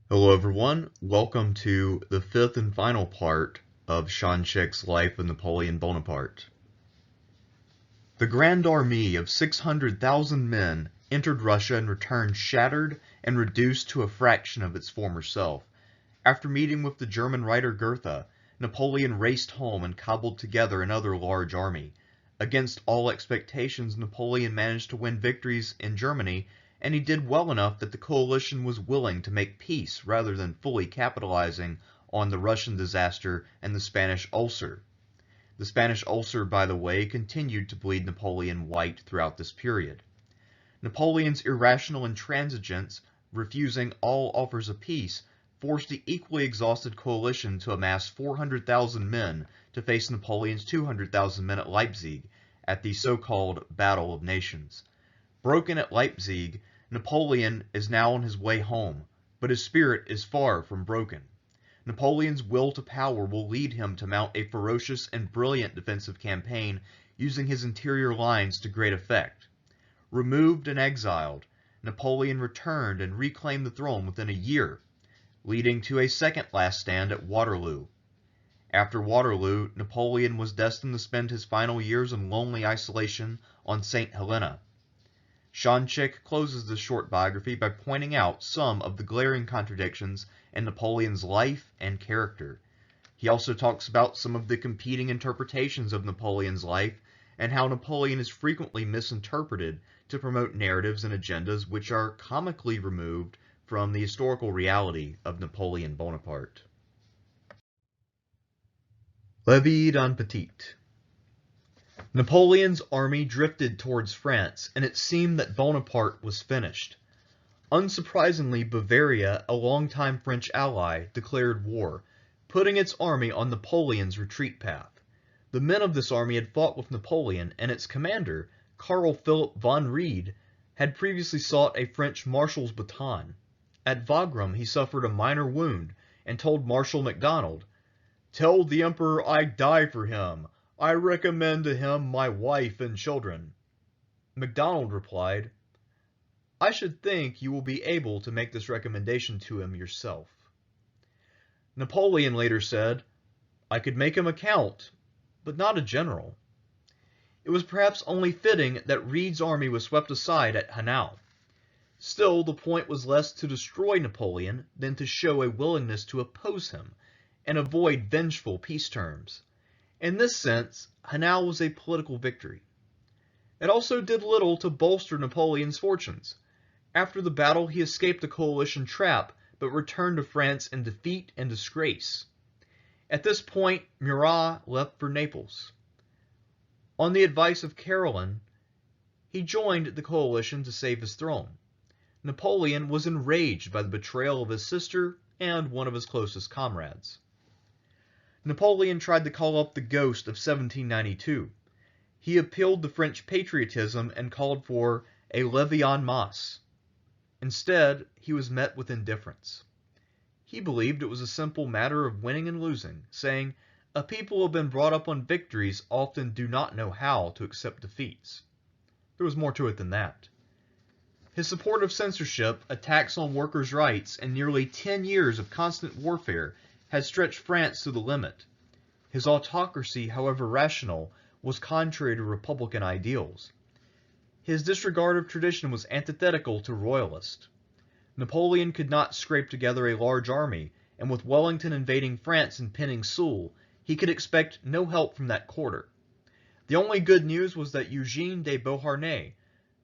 Hello everyone, welcome to the fifth and final part of Shanchek's Life of Napoleon Bonaparte. The Grand Army of 600,000 men entered Russia and returned shattered and reduced to a fraction of its former self. After meeting with the German writer Goethe, Napoleon raced home and cobbled together another large army. Against all expectations, Napoleon managed to win victories in Germany, and he did well enough that the coalition was willing to make peace rather than fully capitalizing on the Russian disaster and the Spanish ulcer. The Spanish ulcer, by the way, continued to bleed Napoleon white throughout this period. Napoleon's irrational intransigence, refusing all offers of peace, forced the equally exhausted coalition to amass 400,000 men to face Napoleon's 200,000 men at Leipzig at the so-called Battle of Nations. Broken at Leipzig, Napoleon is now on his way home, but his spirit is far from broken. Napoleon's will to power will lead him to mount a ferocious and brilliant defensive campaign using his interior lines to great effect. Removed and exiled, Napoleon returned and reclaimed the throne within a year, leading to a second last stand at Waterloo. After Waterloo, Napoleon was destined to spend his final years in lonely isolation on St. Helena. Shanchek closes this short biography by pointing out some of the glaring contradictions in Napoleon's life and character. He also talks about some of the competing interpretations of Napoleon's life and how Napoleon is frequently misinterpreted to promote narratives and agendas which are comically removed from the historical reality of Napoleon Bonaparte. La vie d'un petit. Napoleon's army drifted towards France, and it seemed that Bonaparte was finished. Unsurprisingly, Bavaria, a longtime French ally, declared war, putting its army on Napoleon's retreat path. The men of this army had fought with Napoleon, and its commander, Karl Philipp von Wrede, had previously sought a French marshal's baton. At Wagram he suffered a minor wound, and told Marshal MacDonald, "Tell the Emperor I die for him. I recommend to him my wife and children." MacDonald replied, "I should think you will be able to make this recommendation to him yourself." Napoleon later said, "I could make him a count, but not a general." It was perhaps only fitting that Wrede's army was swept aside at Hanau. Still, the point was less to destroy Napoleon than to show a willingness to oppose him and avoid vengeful peace terms. In this sense, Hanau was a political victory. It also did little to bolster Napoleon's fortunes. After the battle, he escaped the coalition trap, but returned to France in defeat and disgrace. At this point, Murat left for Naples. On the advice of Caroline, he joined the coalition to save his throne. Napoleon was enraged by the betrayal of his sister and one of his closest comrades. Napoleon tried to call up the ghost of 1792. He appealed to French patriotism and called for a levée en masse. Instead, he was met with indifference. He believed it was a simple matter of winning and losing, saying, "A people who have been brought up on victories often do not know how to accept defeats." There was more to it than that. His support of censorship, attacks on workers' rights, and nearly 10 years of constant warfare had stretched France to the limit. His autocracy, however rational, was contrary to republican ideals. His disregard of tradition was antithetical to royalist. Napoleon could not scrape together a large army, and with Wellington invading France and pinning Soult, he could expect no help from that quarter. The only good news was that Eugene de Beauharnais,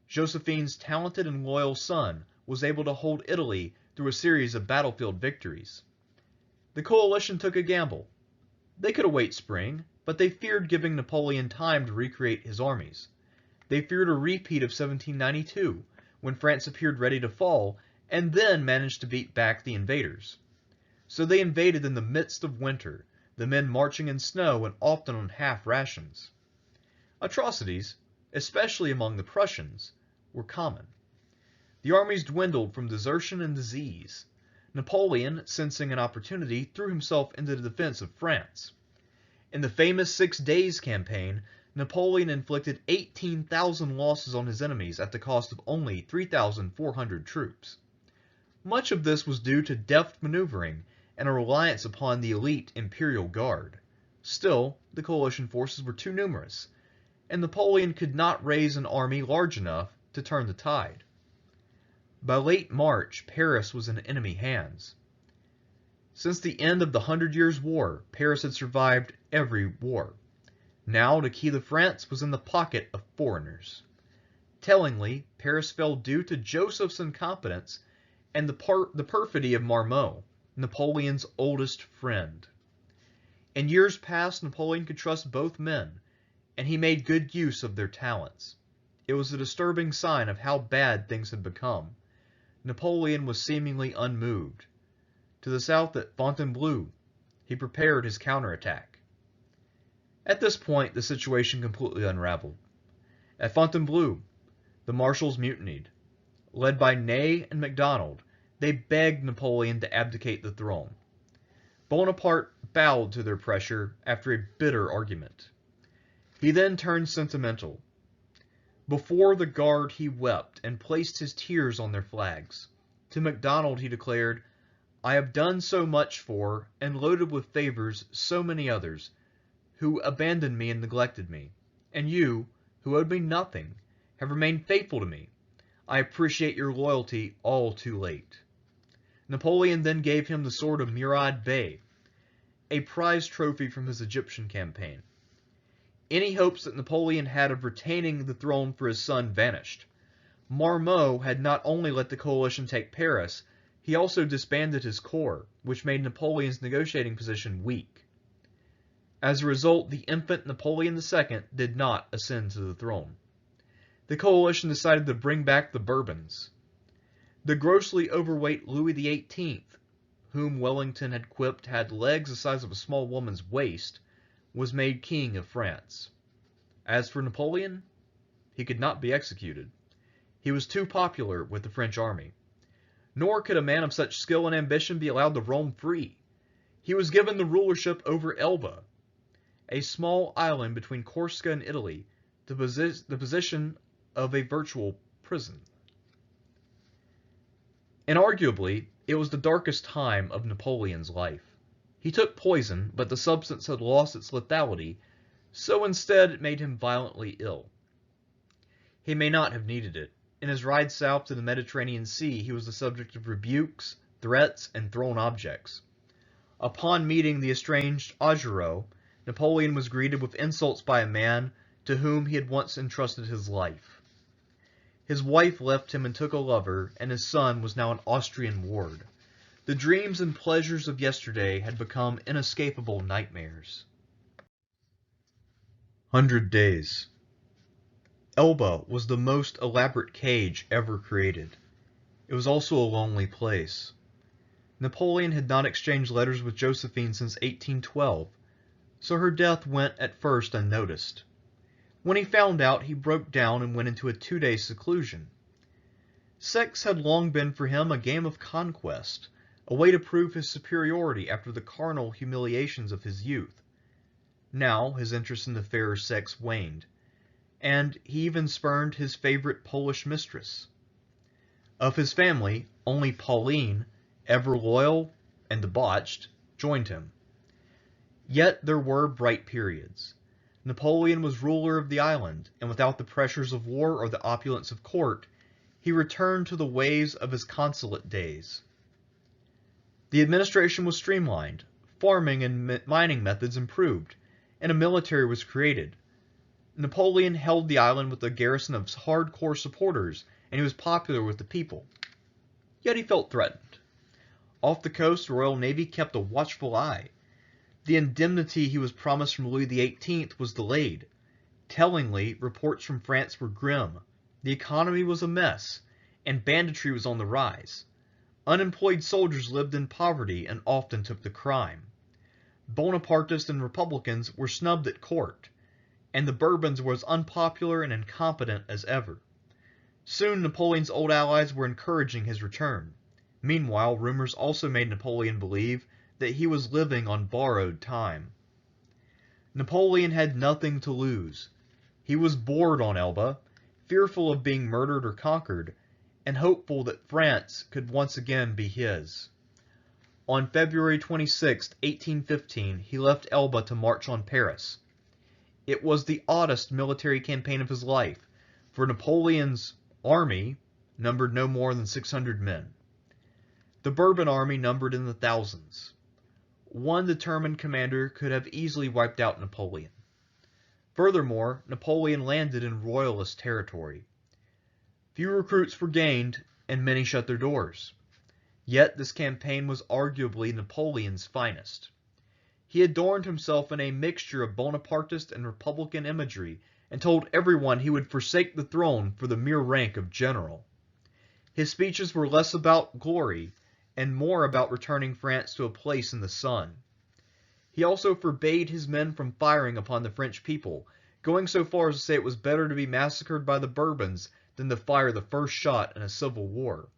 Josephine's talented and loyal son, was able to hold Italy through a series of battlefield victories. The coalition took a gamble. They could await spring, but they feared giving Napoleon time to recreate his armies. They feared a repeat of 1792, when France appeared ready to fall, and then managed to beat back the invaders. So they invaded in the midst of winter, the men marching in snow and often on half rations. Atrocities, especially among the Prussians, were common. The armies dwindled from desertion and disease. Napoleon, sensing an opportunity, threw himself into the defense of France. In the famous 6 Days campaign, Napoleon inflicted 18,000 losses on his enemies at the cost of only 3,400 troops. Much of this was due to deft maneuvering and a reliance upon the elite Imperial Guard. Still, the coalition forces were too numerous, and Napoleon could not raise an army large enough to turn the tide. By late March, Paris was in enemy hands. Since the end of the Hundred Years' War, Paris had survived every war. Now, the key to France was in the pocket of foreigners. Tellingly, Paris fell due to Joseph's incompetence and the perfidy of Marmont, Napoleon's oldest friend. In years past, Napoleon could trust both men, and he made good use of their talents. It was a disturbing sign of how bad things had become. Napoleon was seemingly unmoved. To the south at Fontainebleau, he prepared his counterattack. At this point, the situation completely unraveled. At Fontainebleau, the marshals mutinied. Led by Ney and MacDonald, they begged Napoleon to abdicate the throne. Bonaparte bowed to their pressure after a bitter argument. He then turned sentimental. Before the guard he wept and placed his tears on their flags. To MacDonald he declared, "I have done so much for, and loaded with favors, so many others, who abandoned me and neglected me, and you, who owed me nothing, have remained faithful to me. I appreciate your loyalty all too late." Napoleon then gave him the sword of Murad Bey, a prize trophy from his Egyptian campaign. Any hopes that Napoleon had of retaining the throne for his son vanished. Marmont had not only let the coalition take Paris, he also disbanded his corps, which made Napoleon's negotiating position weak. As a result, the infant Napoleon II did not ascend to the throne. The coalition decided to bring back the Bourbons. The grossly overweight Louis XVIII, whom Wellington had quipped had legs the size of a small woman's waist, was made king of France. As for Napoleon, he could not be executed. He was too popular with the French army. Nor could a man of such skill and ambition be allowed to roam free. He was given the rulership over Elba, a small island between Corsica and Italy, the position of a virtual prison. Inarguably, it was the darkest time of Napoleon's life. He took poison, but the substance had lost its lethality, so instead it made him violently ill. He may not have needed it. In his ride south to the Mediterranean Sea, he was the subject of rebukes, threats, and thrown objects. Upon meeting the estranged Augereau, Napoleon was greeted with insults by a man to whom he had once entrusted his life. His wife left him and took a lover, and his son was now an Austrian ward. The dreams and pleasures of yesterday had become inescapable nightmares. 100 Days. Elba was the most elaborate cage ever created. It was also a lonely place. Napoleon had not exchanged letters with Josephine since 1812, so her death went at first unnoticed. When he found out, he broke down and went into a 2-day seclusion. Sex had long been for him a game of conquest, a way to prove his superiority after the carnal humiliations of his youth. Now his interest in the fairer sex waned, and he even spurned his favorite Polish mistress. Of his family, only Pauline, ever loyal and debauched, joined him. Yet there were bright periods. Napoleon was ruler of the island, and without the pressures of war or the opulence of court, he returned to the ways of his consulate days. The administration was streamlined, farming and mining methods improved, and a military was created. Napoleon held the island with a garrison of hardcore supporters, and he was popular with the people. Yet he felt threatened. Off the coast, the Royal Navy kept a watchful eye. The indemnity he was promised from Louis XVIII was delayed. Tellingly, reports from France were grim. The economy was a mess, and banditry was on the rise. Unemployed soldiers lived in poverty and often took to crime. Bonapartists and Republicans were snubbed at court, and the Bourbons were as unpopular and incompetent as ever. Soon Napoleon's old allies were encouraging his return. Meanwhile, rumors also made Napoleon believe that he was living on borrowed time. Napoleon had nothing to lose. He was bored on Elba, fearful of being murdered or conquered, and hopeful that France could once again be his. On February 26, 1815, he left Elba to march on Paris. It was the oddest military campaign of his life, for Napoleon's army numbered no more than 600 men. The Bourbon army numbered in the thousands. One determined commander could have easily wiped out Napoleon. Furthermore, Napoleon landed in royalist territory. Few recruits were gained, and many shut their doors. Yet this campaign was arguably Napoleon's finest. He adorned himself in a mixture of Bonapartist and Republican imagery, and told everyone he would forsake the throne for the mere rank of general. His speeches were less about glory, and more about returning France to a place in the sun. He also forbade his men from firing upon the French people, going so far as to say it was better to be massacred by the Bourbons than to fire the first shot in a civil war.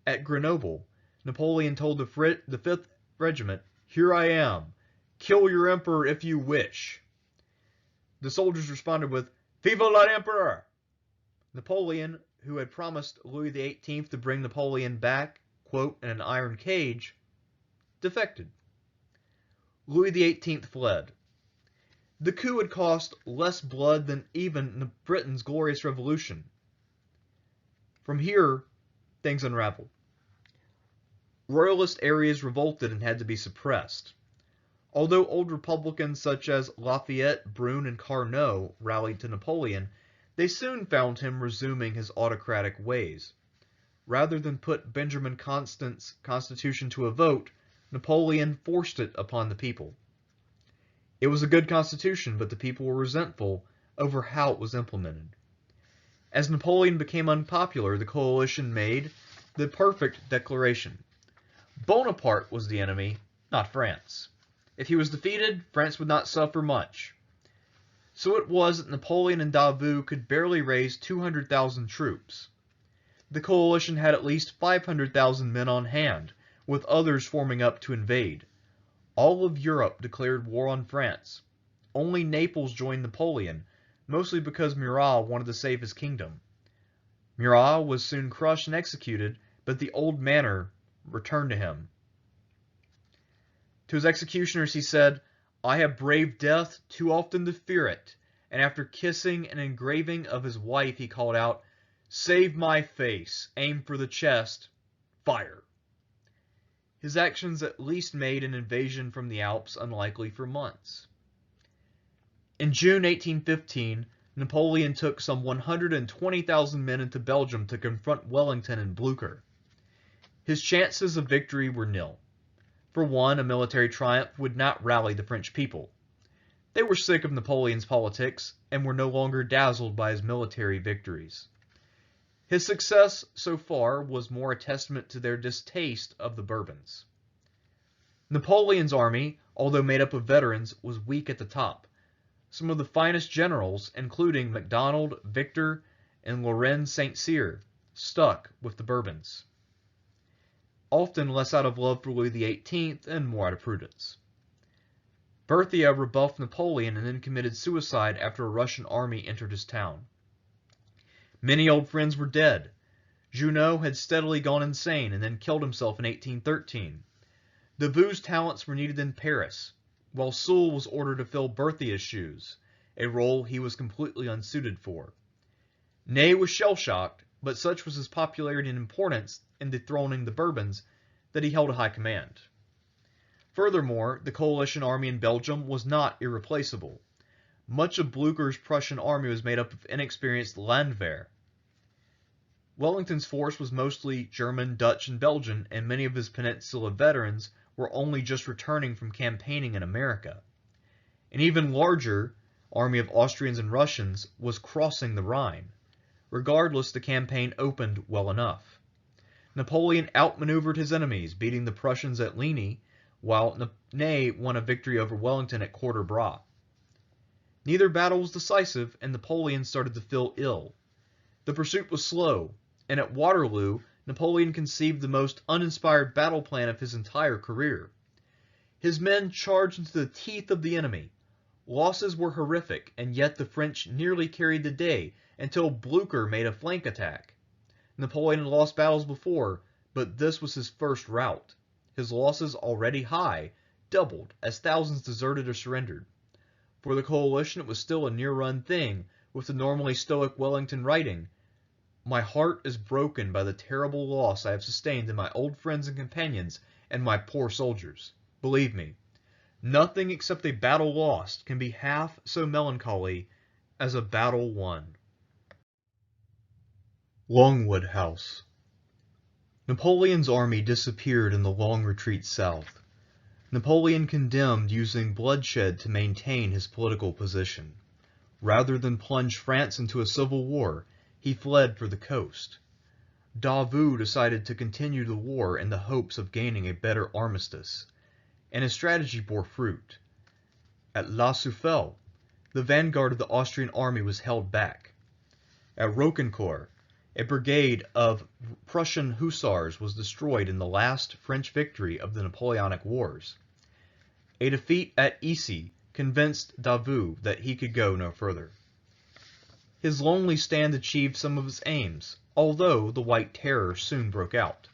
At Grenoble, Napoleon told the 5th Regiment, "Here I am. Kill your emperor if you wish." The soldiers responded with, "Vive l'Empereur!" Napoleon, who had promised Louis XVIII to bring Napoleon back, quote, in an iron cage, defected. Louis XVIII fled. The coup had cost less blood than even Britain's glorious revolution. From here, things unraveled. Royalist areas revolted and had to be suppressed. Although old Republicans such as Lafayette, Brune, and Carnot rallied to Napoleon, they soon found him resuming his autocratic ways. Rather than put Benjamin Constant's constitution to a vote, Napoleon forced it upon the people. It was a good constitution, but the people were resentful over how it was implemented. As Napoleon became unpopular, the coalition made the perfect declaration. Bonaparte was the enemy, not France. If he was defeated, France would not suffer much. So it was that Napoleon and Davout could barely raise 200,000 troops. The coalition had at least 500,000 men on hand, with others forming up to invade. All of Europe declared war on France. Only Naples joined Napoleon, mostly because Murat wanted to save his kingdom. Murat was soon crushed and executed, but the old manner returned to him. To his executioners he said, "I have braved death too often to fear it," and after kissing an engraving of his wife he called out, "Save my face, aim for the chest, fire." His actions at least made an invasion from the Alps unlikely for months. In June 1815, Napoleon took some 120,000 men into Belgium to confront Wellington and Blücher. His chances of victory were nil. For one, a military triumph would not rally the French people. They were sick of Napoleon's politics and were no longer dazzled by his military victories. His success so far was more a testament to their distaste of the Bourbons. Napoleon's army, although made up of veterans, was weak at the top. Some of the finest generals, including MacDonald, Victor, and Lorraine St-Cyr, stuck with the Bourbons. Often less out of love for Louis XVIII and more out of prudence. Berthier rebuffed Napoleon and then committed suicide after a Russian army entered his town. Many old friends were dead. Junot had steadily gone insane and then killed himself in 1813. Davout's talents were needed in Paris, while Soult was ordered to fill Berthier's shoes, a role he was completely unsuited for. Ney was shell-shocked, but such was his popularity and importance in dethroning the Bourbons that he held a high command. Furthermore, the coalition army in Belgium was not irreplaceable. Much of Blücher's Prussian army was made up of inexperienced Landwehr. Wellington's force was mostly German, Dutch, and Belgian, and many of his Peninsula veterans were only just returning from campaigning in America. An even larger army of Austrians and Russians was crossing the Rhine. Regardless, the campaign opened well enough. Napoleon outmaneuvered his enemies, beating the Prussians at Ligny, while Ney won a victory over Wellington at Quarter-Bras. Neither battle was decisive, and Napoleon started to feel ill. The pursuit was slow, and at Waterloo, Napoleon conceived the most uninspired battle plan of his entire career. His men charged into the teeth of the enemy. Losses were horrific, and yet the French nearly carried the day until Blücher made a flank attack. Napoleon had lost battles before, but this was his first rout. His losses, already high, doubled as thousands deserted or surrendered. For the coalition, it was still a near-run thing, with the normally stoic Wellington writing, "My heart is broken by the terrible loss I have sustained in my old friends and companions and my poor soldiers. Believe me, nothing except a battle lost can be half so melancholy as a battle won." Longwood House. Napoleon's army disappeared in the long retreat south. Napoleon condemned using bloodshed to maintain his political position. Rather than plunge France into a civil war, he fled for the coast. Davout decided to continue the war in the hopes of gaining a better armistice, and his strategy bore fruit. At La Souffle, the vanguard of the Austrian army was held back. At Roquencourt, a brigade of Prussian hussars was destroyed in the last French victory of the Napoleonic Wars. A defeat at Issy convinced Davout that he could go no further. His lonely stand achieved some of his aims, although the White Terror soon broke out.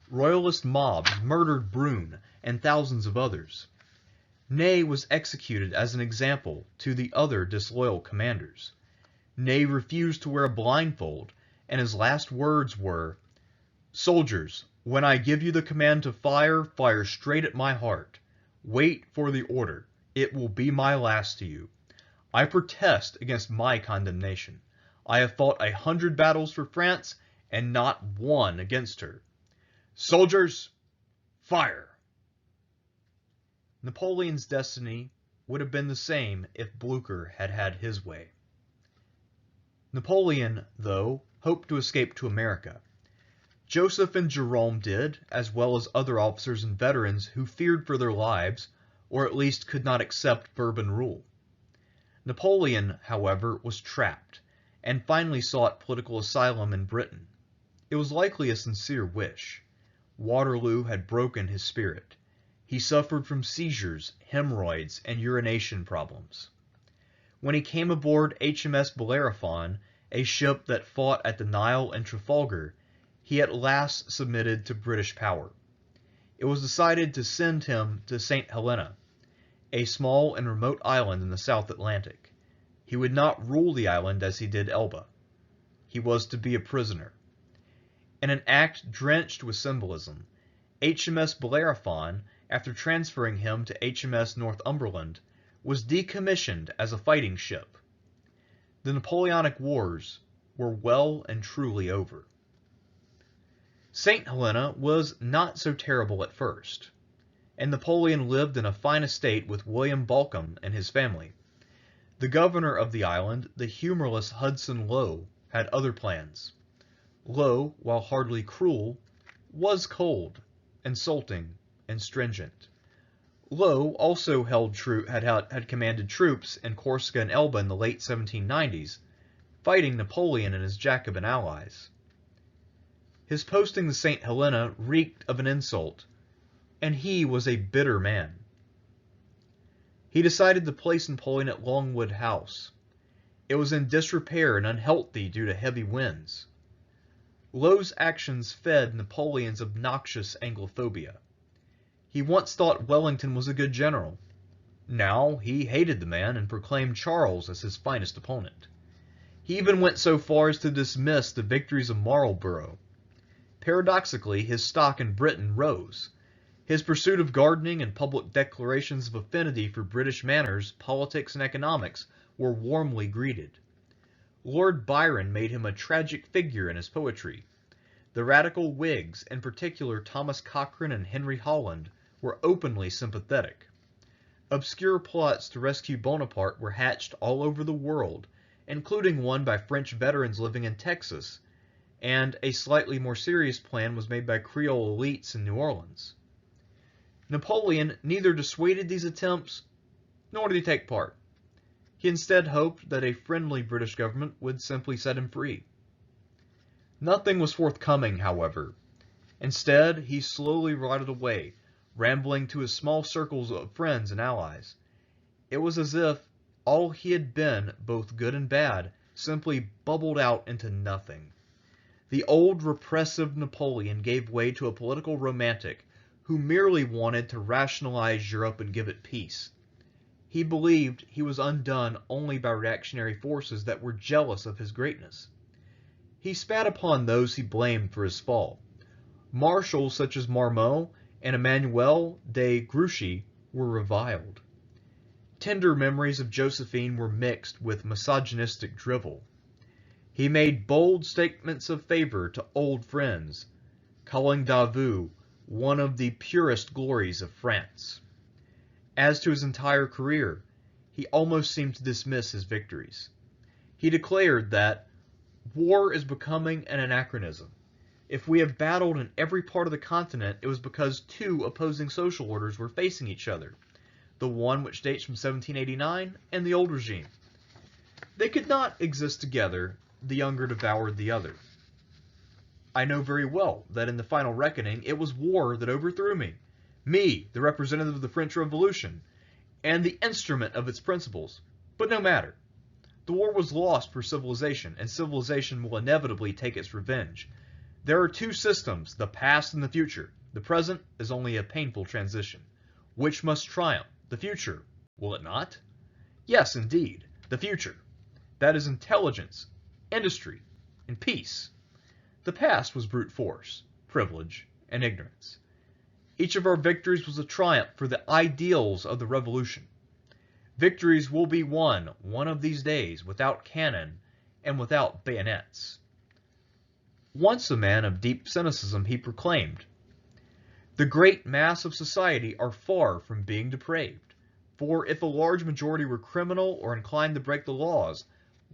Royalist mobs murdered Brune and thousands of others. Ney was executed as an example to the other disloyal commanders. Ney refused to wear a blindfold, and his last words were, "Soldiers, when I give you the command to fire, fire straight at my heart. Wait for the order. It will be my last to you. I protest against my condemnation. I have fought 100 battles for France, and not one against her. Soldiers, fire!" Napoleon's destiny would have been the same if Blücher had had his way. Napoleon, though, hoped to escape to America. Joseph and Jerome did, as well as other officers and veterans who feared for their lives, or at least could not accept Bourbon rule. Napoleon, however, was trapped, and finally sought political asylum in Britain. It was likely a sincere wish. Waterloo had broken his spirit. He suffered from seizures, hemorrhoids, and urination problems. When he came aboard HMS Bellerophon, a ship that fought at the Nile and Trafalgar, he at last submitted to British power. It was decided to send him to St. Helena, a small and remote island in the South Atlantic. He would not rule the island as he did Elba. He was to be a prisoner. In an act drenched with symbolism, HMS Bellerophon, after transferring him to HMS Northumberland, was decommissioned as a fighting ship. The Napoleonic Wars were well and truly over. St. Helena was not so terrible at first, and Napoleon lived in a fine estate with William Balcombe and his family. The governor of the island, the humorless Hudson Lowe, had other plans. Lowe, while hardly cruel, was cold, insulting, and stringent. Lowe also had commanded troops in Corsica and Elba in the late 1790s, fighting Napoleon and his Jacobin allies. His posting to St. Helena reeked of an insult, and he was a bitter man. He decided to place Napoleon at Longwood House. It was in disrepair and unhealthy due to heavy winds. Lowe's actions fed Napoleon's obnoxious Anglophobia. He once thought Wellington was a good general. Now he hated the man and proclaimed Charles as his finest opponent. He even went so far as to dismiss the victories of Marlborough. Paradoxically, his stock in Britain rose. His pursuit of gardening and public declarations of affinity for British manners, politics, and economics were warmly greeted. Lord Byron made him a tragic figure in his poetry. The radical Whigs, in particular Thomas Cochrane and Henry Holland, were openly sympathetic. Obscure plots to rescue Bonaparte were hatched all over the world, including one by French veterans living in Texas, and a slightly more serious plan was made by Creole elites in New Orleans. Napoleon neither dissuaded these attempts, nor did he take part. He instead hoped that a friendly British government would simply set him free. Nothing was forthcoming, however. Instead, he slowly rotted away, rambling to his small circles of friends and allies. It was as if all he had been, both good and bad, simply bubbled out into nothing. The old repressive Napoleon gave way to a political romantic who merely wanted to rationalize Europe and give it peace. He believed he was undone only by reactionary forces that were jealous of his greatness. He spat upon those he blamed for his fall. Marshals such as Marmont and Emmanuel de Grouchy were reviled. Tender memories of Josephine were mixed with misogynistic drivel. He made bold statements of favor to old friends, calling Davout one of the purest glories of France. As to his entire career, he almost seemed to dismiss his victories. He declared that war is becoming an anachronism. If we have battled in every part of the continent, it was because two opposing social orders were facing each other, the one which dates from 1789 and the old regime. They could not exist together, the younger devoured the other. I know very well that in the final reckoning it was war that overthrew me, the representative of the French Revolution, and the instrument of its principles. But no matter. The war was lost for civilization, and civilization will inevitably take its revenge. There are two systems, the past and the future. The present is only a painful transition. Which must triumph? The future, will it not? Yes, indeed, the future. That is intelligence, industry, and peace. The past was brute force, privilege, and ignorance. Each of our victories was a triumph for the ideals of the revolution. Victories will be won one of these days without cannon and without bayonets. Once a man of deep cynicism, he proclaimed, "The great mass of society are far from being depraved, for if a large majority were criminal or inclined to break the laws,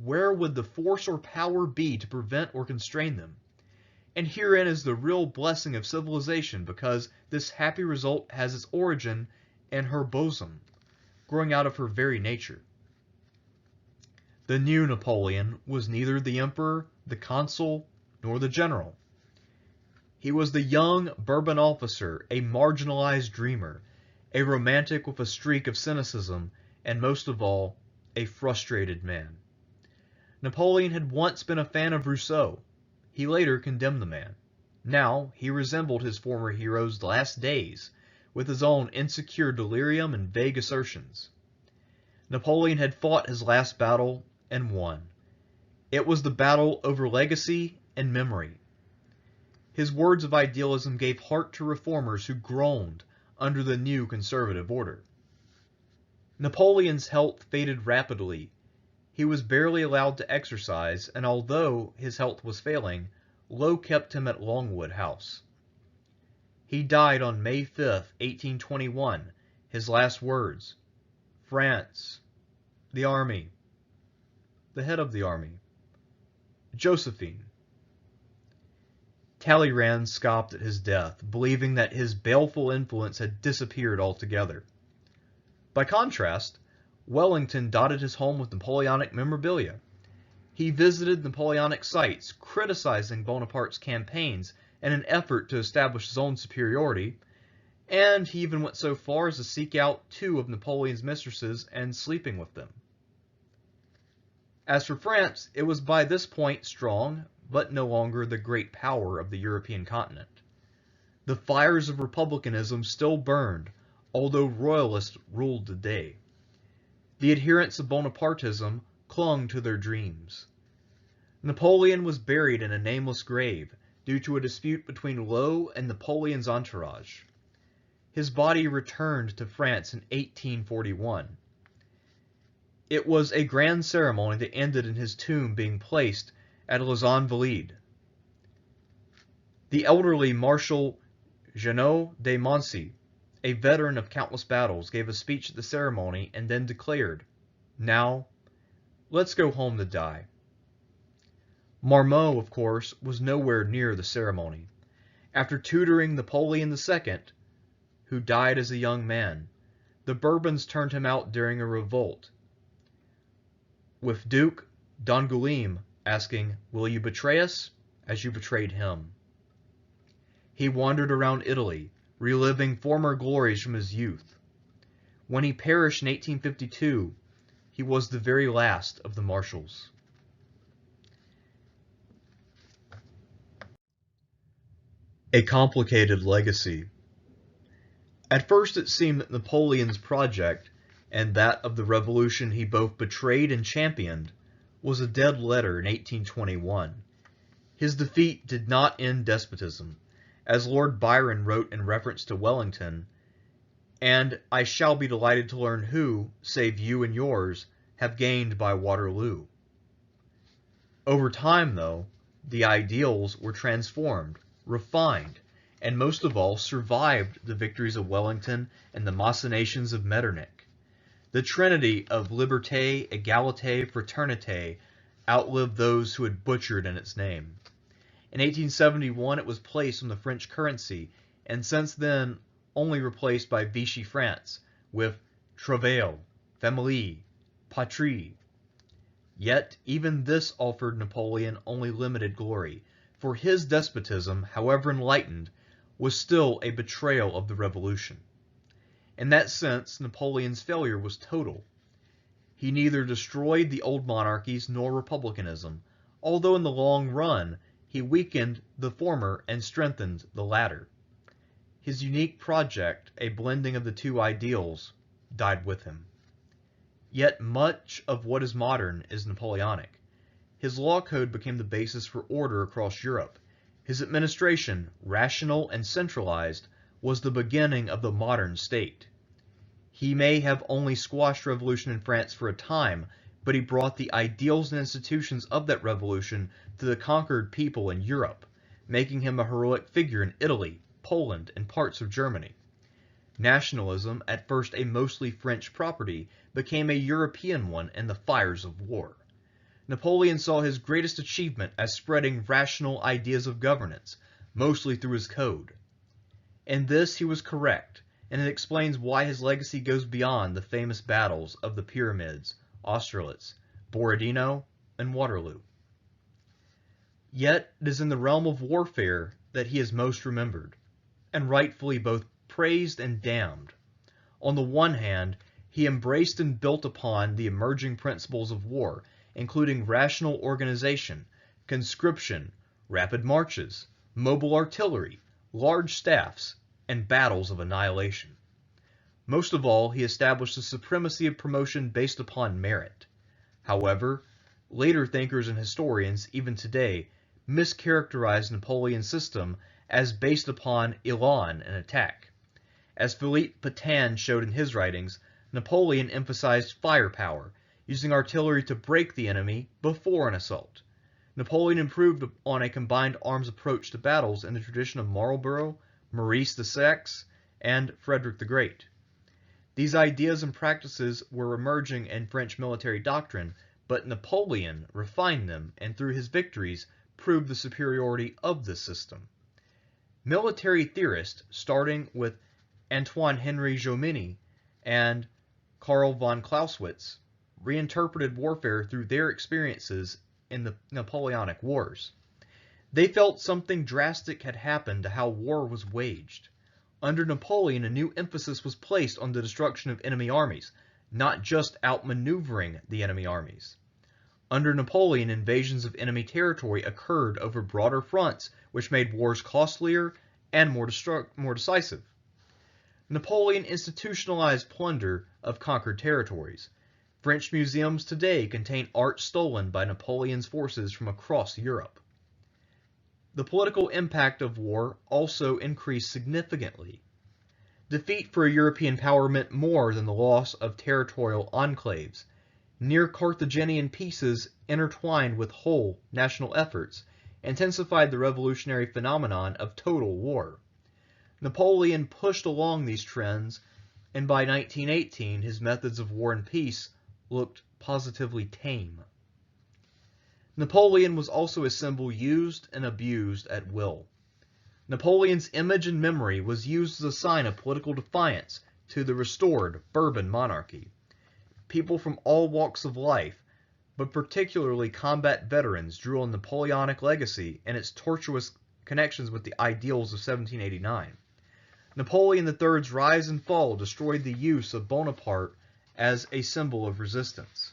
where would the force or power be to prevent or constrain them? And herein is the real blessing of civilization, because this happy result has its origin in her bosom, growing out of her very nature." The new Napoleon was neither the emperor, the consul, nor the general. He was the young Bourbon officer, a marginalized dreamer, a romantic with a streak of cynicism, and most of all, a frustrated man. Napoleon had once been a fan of Rousseau. He later condemned the man. Now he resembled his former hero's last days, with his own insecure delirium and vague assertions. Napoleon had fought his last battle and won. It was the battle over legacy and memory. His words of idealism gave heart to reformers who groaned under the new conservative order. Napoleon's health faded rapidly. He was barely allowed to exercise, and although his health was failing, Lowe kept him at Longwood House. He died on May 5, 1821. His last words, "France, the army, the head of the army, Josephine." Talleyrand scoffed at his death, believing that his baleful influence had disappeared altogether. By contrast, Wellington dotted his home with Napoleonic memorabilia. He visited Napoleonic sites, criticizing Bonaparte's campaigns in an effort to establish his own superiority, and he even went so far as to seek out two of Napoleon's mistresses and sleeping with them. As for France, it was by this point strong, but no longer the great power of the European continent. The fires of republicanism still burned, although royalists ruled the day. The adherents of Bonapartism clung to their dreams. Napoleon was buried in a nameless grave due to a dispute between Lowe and Napoleon's entourage. His body returned to France in 1841. It was a grand ceremony that ended in his tomb being placed at Les Invalides. The elderly Marshal Jeannot de Moncy, a veteran of countless battles, gave a speech at the ceremony and then declared, "Now, let's go home to die." Marmont, of course, was nowhere near the ceremony. After tutoring Napoleon II, who died as a young man, the Bourbons turned him out during a revolt, with Duke d'Angoulême asking, "Will you betray us as you betrayed him?" He wandered around Italy, reliving former glories from his youth. When he perished in 1852, he was the very last of the marshals. A complicated legacy. At first it seemed that Napoleon's project, and that of the revolution he both betrayed and championed, was a dead letter in 1821. His defeat did not end despotism, as Lord Byron wrote in reference to Wellington, and I shall be delighted to learn who, save you and yours, have gained by Waterloo. Over time, though, the ideals were transformed, refined, and most of all survived the victories of Wellington and the machinations of Metternich. The trinity of liberté, égalité, fraternité outlived those who had butchered in its name. In 1871 it was placed on the French currency, and since then only replaced by Vichy France, with travail, famille, patrie. Yet even this offered Napoleon only limited glory, for his despotism, however enlightened, was still a betrayal of the revolution. In that sense, Napoleon's failure was total. He neither destroyed the old monarchies nor republicanism, although in the long run he weakened the former and strengthened the latter. His unique project, a blending of the two ideals, died with him. Yet much of what is modern is Napoleonic. His law code became the basis for order across Europe. His administration, rational and centralized, was the beginning of the modern state. He may have only squashed revolution in France for a time, but he brought the ideals and institutions of that revolution to the conquered people in Europe, making him a heroic figure in Italy, Poland, and parts of Germany. Nationalism, at first a mostly French property, became a European one in the fires of war. Napoleon saw his greatest achievement as spreading rational ideas of governance, mostly through his code. In this he was correct, and it explains why his legacy goes beyond the famous battles of the Pyramids, Austerlitz, Borodino, and Waterloo. Yet it is in the realm of warfare that he is most remembered, and rightfully both praised and damned. On the one hand, he embraced and built upon the emerging principles of war, including rational organization, conscription, rapid marches, mobile artillery, large staffs, and battles of annihilation. Most of all, he established the supremacy of promotion based upon merit. However, later thinkers and historians, even today, mischaracterize Napoleon's system as based upon élan and attack. As Philippe Pétain showed in his writings, Napoleon emphasized firepower, using artillery to break the enemy before an assault. Napoleon improved on a combined arms approach to battles in the tradition of Marlborough, Maurice the Saxe, and Frederick the Great. These ideas and practices were emerging in French military doctrine, but Napoleon refined them and through his victories proved the superiority of this system. Military theorists, starting with Antoine-Henri Jomini and Karl von Clausewitz, reinterpreted warfare through their experiences in the Napoleonic Wars. They felt something drastic had happened to how war was waged. Under Napoleon, a new emphasis was placed on the destruction of enemy armies, not just outmaneuvering the enemy armies. Under Napoleon, invasions of enemy territory occurred over broader fronts, which made wars costlier and more decisive. Napoleon institutionalized plunder of conquered territories. French museums today contain art stolen by Napoleon's forces from across Europe. The political impact of war also increased significantly. Defeat for a European power meant more than the loss of territorial enclaves. Near Carthaginian peaces intertwined with whole national efforts intensified the revolutionary phenomenon of total war. Napoleon pushed along these trends, and by 1918 his methods of war and peace looked positively tame. Napoleon was also a symbol used and abused at will. Napoleon's image and memory was used as a sign of political defiance to the restored Bourbon monarchy. People from all walks of life, but particularly combat veterans, drew on Napoleonic legacy and its tortuous connections with the ideals of 1789. Napoleon III's rise and fall destroyed the use of Bonaparte as a symbol of resistance.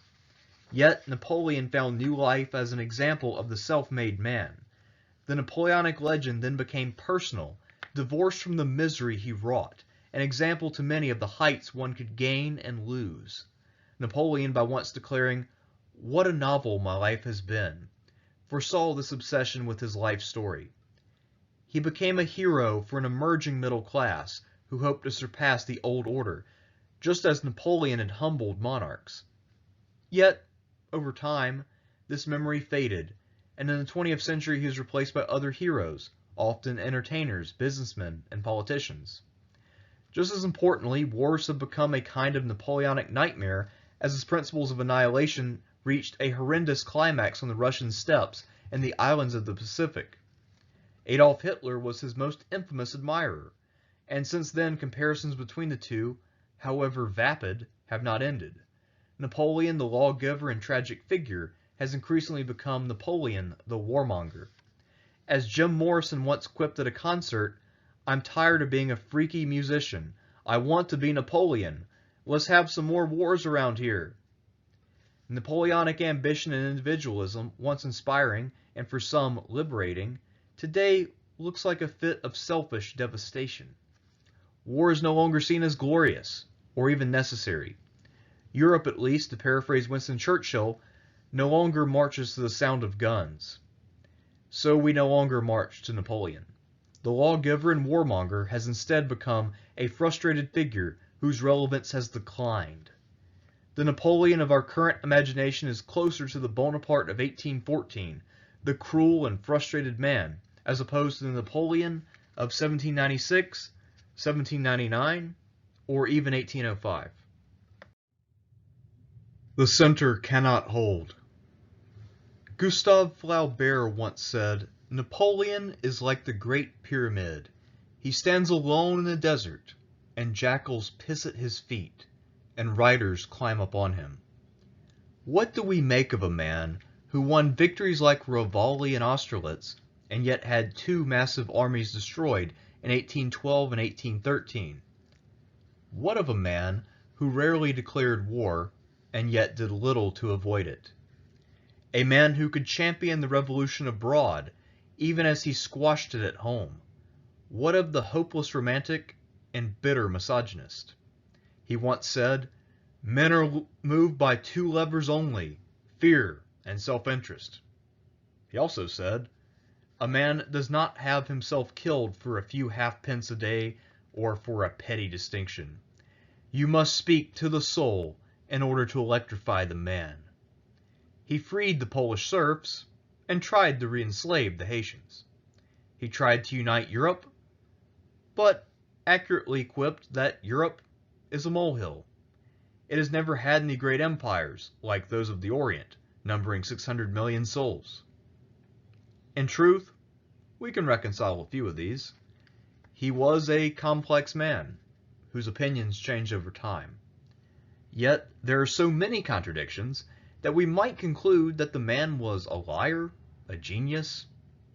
Yet Napoleon found new life as an example of the self-made man. The Napoleonic legend then became personal, divorced from the misery he wrought, an example to many of the heights one could gain and lose. Napoleon, by once declaring, "What a novel my life has been," foresaw this obsession with his life story. He became a hero for an emerging middle class who hoped to surpass the old order, just as Napoleon had humbled monarchs. Yet, over time, this memory faded, and in the 20th century he was replaced by other heroes, often entertainers, businessmen, and politicians. Just as importantly, wars have become a kind of Napoleonic nightmare as his principles of annihilation reached a horrendous climax on the Russian steppes and the islands of the Pacific. Adolf Hitler was his most infamous admirer, and since then comparisons between the two, however vapid, have not ended. Napoleon, the lawgiver and tragic figure, has increasingly become Napoleon, the warmonger. As Jim Morrison once quipped at a concert, "I'm tired of being a freaky musician. I want to be Napoleon. Let's have some more wars around here." Napoleonic ambition and individualism, once inspiring and for some liberating, today looks like a fit of selfish devastation. War is no longer seen as glorious or even necessary. Europe, at least, to paraphrase Winston Churchill, no longer marches to the sound of guns. So we no longer march to Napoleon. The lawgiver and warmonger has instead become a frustrated figure whose relevance has declined. The Napoleon of our current imagination is closer to the Bonaparte of 1814, the cruel and frustrated man, as opposed to the Napoleon of 1796, 1799, or even 1805. The center cannot hold. Gustave Flaubert once said, "Napoleon is like the Great Pyramid. He stands alone in the desert, and jackals piss at his feet, and riders climb up on him." What do we make of a man who won victories like Rouvali and Austerlitz, and yet had two massive armies destroyed in 1812 and 1813? What of a man who rarely declared war, and yet did little to avoid it? A man who could champion the revolution abroad, even as he squashed it at home. What of the hopeless romantic and bitter misogynist? He once said, "Men are moved by two levers only, fear and self-interest." He also said, "A man does not have himself killed for a few halfpence a day or for a petty distinction. You must speak to the soul in order to electrify the man." He freed the Polish serfs and tried to re-enslave the Haitians. He tried to unite Europe, but accurately quipped that Europe is a molehill. It has never had any great empires like those of the Orient, numbering 600 million souls. In truth, we can reconcile a few of these. He was a complex man, whose opinions changed over time. Yet there are so many contradictions that we might conclude that the man was a liar, a genius,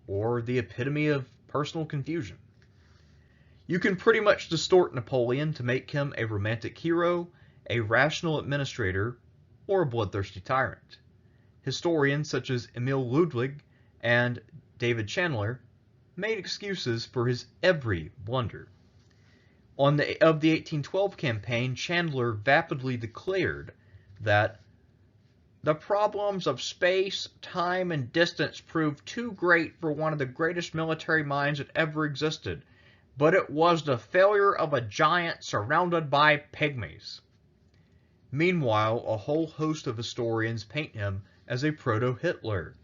or the epitome of personal confusion. You can pretty much distort Napoleon to make him a romantic hero, a rational administrator, or a bloodthirsty tyrant. Historians such as Emil Ludwig and David Chandler made excuses for his every blunder. Of the 1812 campaign, Chandler vapidly declared that the problems of space, time, and distance proved too great for one of the greatest military minds that ever existed, but it was the failure of a giant surrounded by pygmies. Meanwhile, a whole host of historians paint him as a proto-Hitler,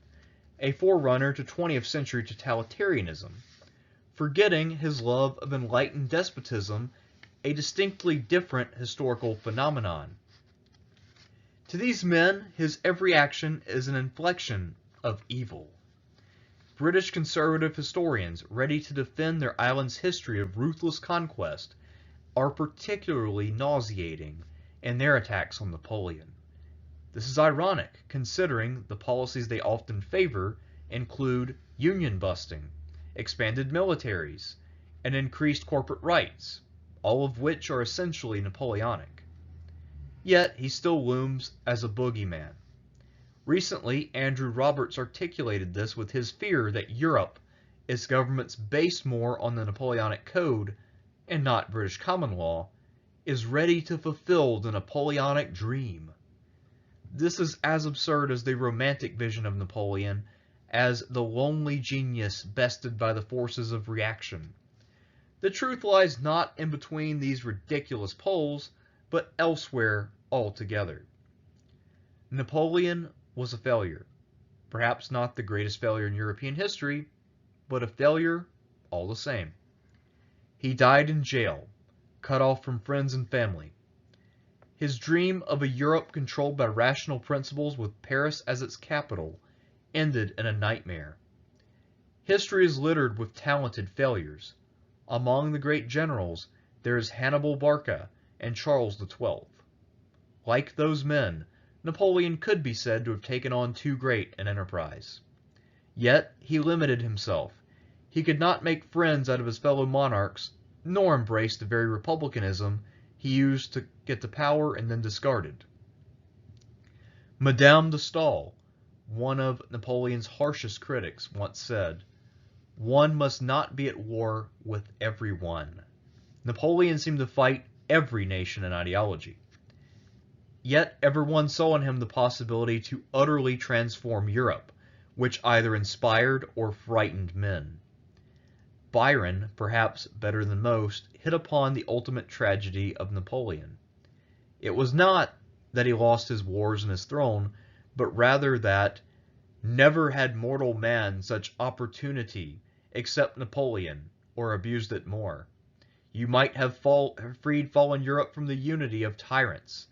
a forerunner to 20th century totalitarianism, forgetting his love of enlightened despotism, a distinctly different historical phenomenon. To these men, his every action is an inflection of evil. British conservative historians, ready to defend their island's history of ruthless conquest, are particularly nauseating in their attacks on Napoleon. This is ironic, considering the policies they often favor include union busting, expanded militaries, and increased corporate rights, all of which are essentially Napoleonic. Yet he still looms as a boogeyman. Recently, Andrew Roberts articulated this with his fear that Europe its governments based more on the Napoleonic Code and not British common law, is ready to fulfill the Napoleonic dream. This is as absurd as the romantic vision of Napoleon, as the lonely genius bested by the forces of reaction. The truth lies not in between these ridiculous poles, but elsewhere altogether. Napoleon was a failure. Perhaps not the greatest failure in European history, but a failure all the same. He died in jail, cut off from friends and family. His dream of a Europe controlled by rational principles with Paris as its capital ended in a nightmare. History is littered with talented failures. Among the great generals, there is Hannibal Barca and Charles XII. Like those men, Napoleon could be said to have taken on too great an enterprise. Yet he limited himself. He could not make friends out of his fellow monarchs, nor embrace the very republicanism he used to get to power and then discarded. Madame de Staël, one of Napoleon's harshest critics, once said, "One must not be at war with everyone." Napoleon seemed to fight every nation and ideology. Yet everyone saw in him the possibility to utterly transform Europe, which either inspired or frightened men. Byron, perhaps better than most, hit upon the ultimate tragedy of Napoleon. It was not that he lost his wars and his throne, but rather that never had mortal man such opportunity except Napoleon, or abused it more. You might have freed fallen Europe from the unity of tyrants,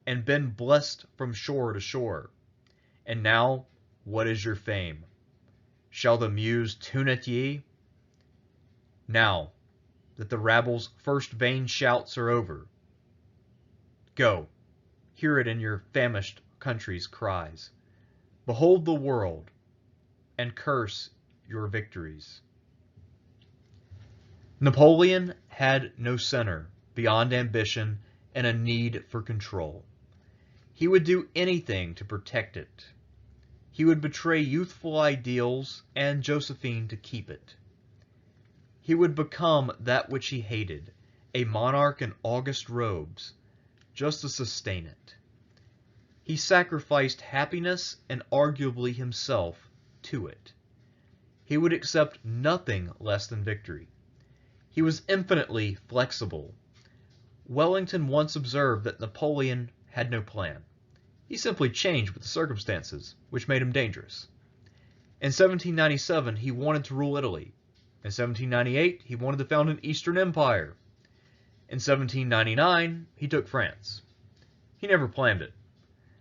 and been blessed from shore to shore. And now, what is your fame? Shall the muse tune at ye? Now that the rabble's first vain shouts are over, go, hear it in your famished country's cries. Behold the world, and curse your victories. Napoleon had no center beyond ambition and a need for control. He would do anything to protect it. He would betray youthful ideals and Josephine to keep it. He would become that which he hated, a monarch in august robes, just to sustain it. He sacrificed happiness and arguably himself to it. He would accept nothing less than victory. He was infinitely flexible. Wellington once observed that Napoleon had no plan. He simply changed with the circumstances, which made him dangerous. In 1797, he wanted to rule Italy. In 1798, he wanted to found an Eastern Empire. In 1799, he took France. He never planned it.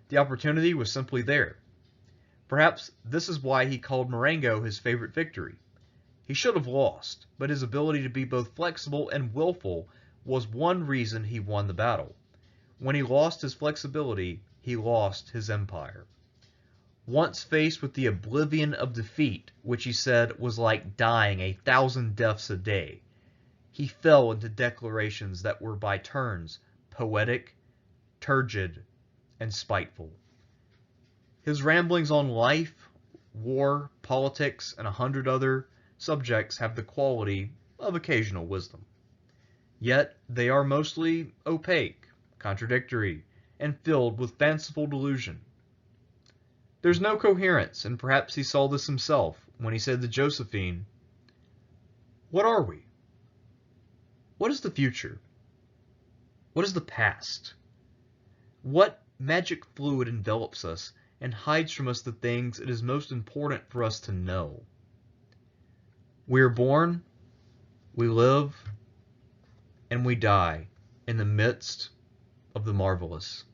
The opportunity was simply there. Perhaps this is why he called Marengo his favorite victory. He should have lost, but his ability to be both flexible and willful was one reason he won the battle. When he lost his flexibility, he lost his empire. Once faced with the oblivion of defeat, which he said was like dying 1,000 deaths a day, he fell into declarations that were by turns poetic, turgid, and spiteful. His ramblings on life, war, politics, and 100 other subjects have the quality of occasional wisdom. Yet they are mostly opaque, contradictory, and filled with fanciful delusion. There's no coherence, and perhaps he saw this himself when he said to Josephine, "What are we? What is the future? What is the past? What magic fluid envelops us and hides from us the things it is most important for us to know? We are born, we live, and we die in the midst of the marvelous."